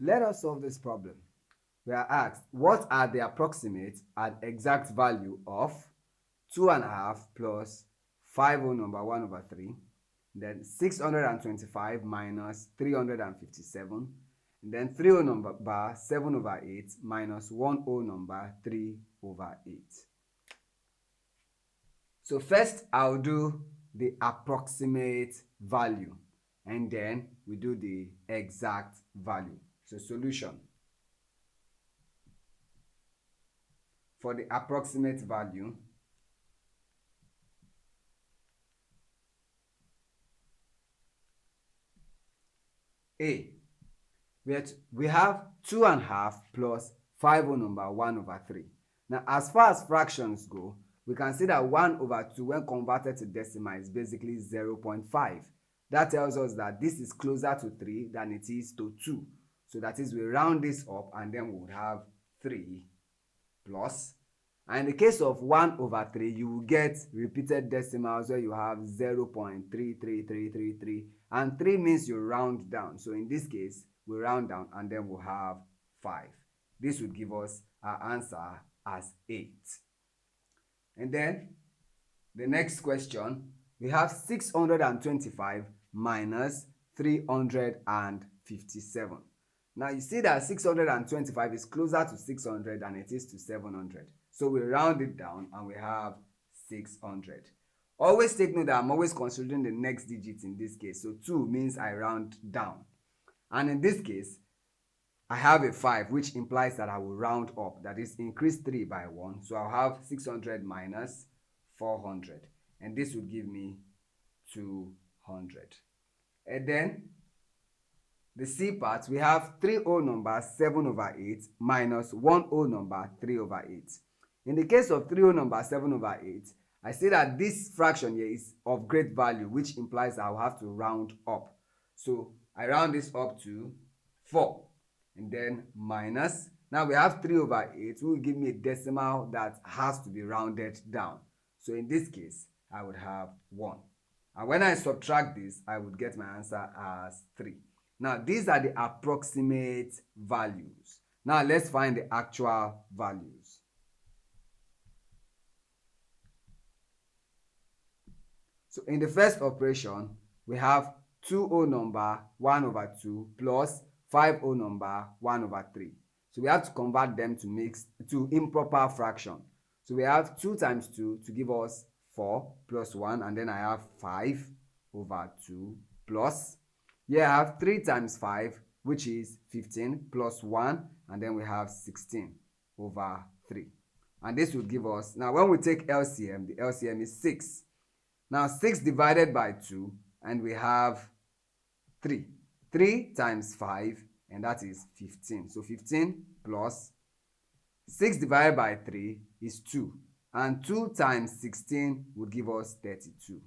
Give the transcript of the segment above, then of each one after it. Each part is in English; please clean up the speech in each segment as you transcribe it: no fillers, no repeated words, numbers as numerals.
Let us solve this problem. We are asked, what are the approximate and exact value of 2.5 plus 5 whole number 1 over 3, then 625 minus 357, and then 3 whole number 7 over 8 minus 1 whole number 3 over 8. So first I'll do the approximate value and then we do the exact value. So solution. For the approximate value, A, we have 2.5 plus 5 whole number 1 over 3. Now as far as fractions go, we can see that 1 over 2 when converted to decimal is basically 0.5. That tells us that this is closer to 3 than it is to 2. So that is, we round this up and then we would have 3 plus. And in the case of 1 over 3, you will get repeated decimals where you have 0.33333, and 3 means you round down. So in this case, we round down and then we'll have 5. This would give us our answer as 8. And then the next question, we have 625 minus 357. Now you see that 625 is closer to 600 than it is to 700. So we round it down and we have 600. Always take note that I'm always considering the next digit in this case. So 2 means I round down. And in this case, I have a 5, which implies that I will round up. That is, increase 3 by 1. So I'll have 600 minus 400. And this would give me 200. And then the C part, we have 3 whole numbers 7 over 8 minus 1 whole number 3 over 8. In the case of 3 whole number 7 over 8, I say that this fraction here is of great value, which implies I will have to round up. So I round this up to 4. And then minus, now we have 3 over 8, which will give me a decimal that has to be rounded down. So in this case, I would have 1. And when I subtract this, I would get my answer as 3. Now, these are the approximate values. Now, let's find the actual values. So, in the first operation, we have 2 whole number 1 over 2 plus 5 whole number 1 over 3. So, we have to convert them to improper fraction. So, we have 2 times 2 to give us 4 plus 1, and then I have 5 over 2 plus, here I have 3 times 5, which is 15, plus 1, and then we have 16 over 3. And this would give us, now when we take LCM, the LCM is 6. Now 6 divided by 2, and we have 3. 3 times 5, and that is 15. So 15 plus 6 divided by 3 is 2. And 2 times 16 would give us 32.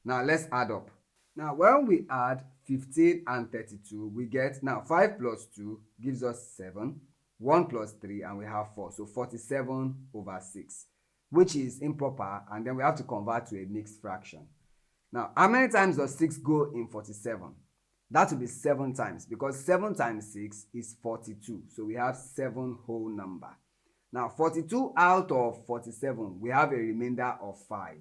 Now let's add up. Now when we add 15 and 32, we get, now 5 plus 2 gives us 7, 1 plus 3, and we have 4. So 47 over 6, which is improper, and then we have to convert to a mixed fraction. Now, how many times does 6 go in 47? That will be 7 times, because 7 times 6 is 42. So we have 7 whole number. Now, 42 out of 47, we have a remainder of 5.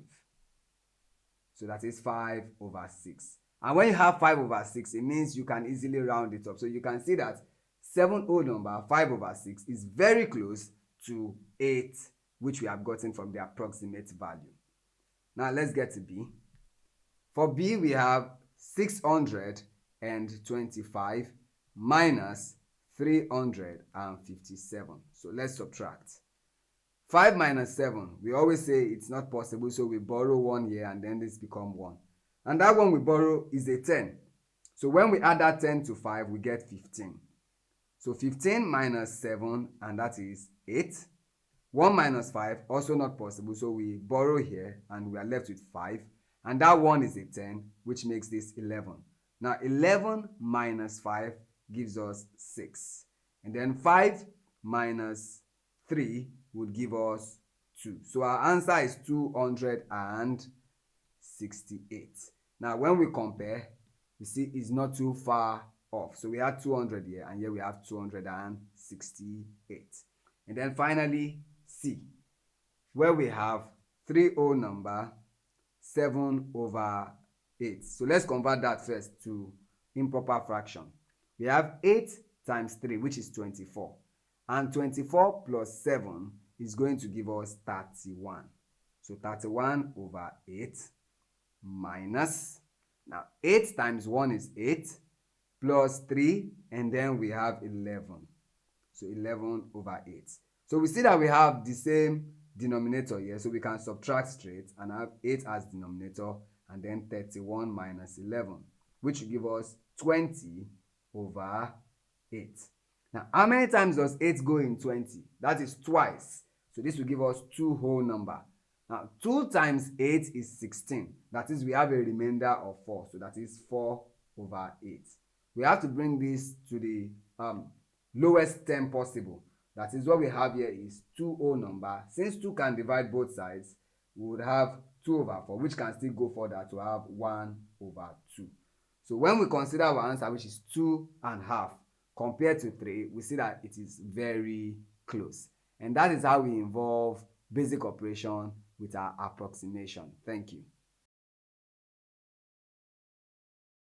So that is 5 over 6. And when you have 5 over 6, it means you can easily round it up. So you can see that 7 whole number, 5 over 6, is very close to 8, which we have gotten from the approximate value. Now let's get to B. For B, we have 625 minus 357. So let's subtract. 5 minus 7, we always say it's not possible, so we borrow 1 here and then this becomes 1. And that one we borrow is a 10. So when we add that 10 to 5, we get 15. So 15 minus 7, and that is 8. 1 minus 5, also not possible, so we borrow here and we are left with 5. And that 1 is a 10, which makes this 11. Now 11 minus 5 gives us 6. And then 5 minus 3 would give us 2. So our answer is 268. Now when we compare, you see it's not too far off. So we have 200 here, and here we have 268. And then finally, C, where we have 3 whole number, 7/8. So let's convert that first to improper fraction. We have 8 times 3, which is 24. And 24 plus 7 is going to give us 31. So 31/8 minus, now 8 times 1 is 8, plus 3, and then we have 11. So 11/8. So we see that we have the same denominator here, so we can subtract straight and have 8 as denominator, and then 31 minus 11, which will give us 20/8. Now, how many times does 8 go in 20? That is twice. So this will give us 2 whole number. Now, 2 times 8 is 16. That is, we have a remainder of 4. So that is 4/8. We have to bring this to the lowest term possible. That is, what we have here is 2 whole number. Since 2 can divide both sides, we would have 2/4, which can still go further to have 1/2. So when we consider our answer, which is 2.5, compared to 3, we see that it is very close. And that is how we involve basic operation with our approximation. Thank you.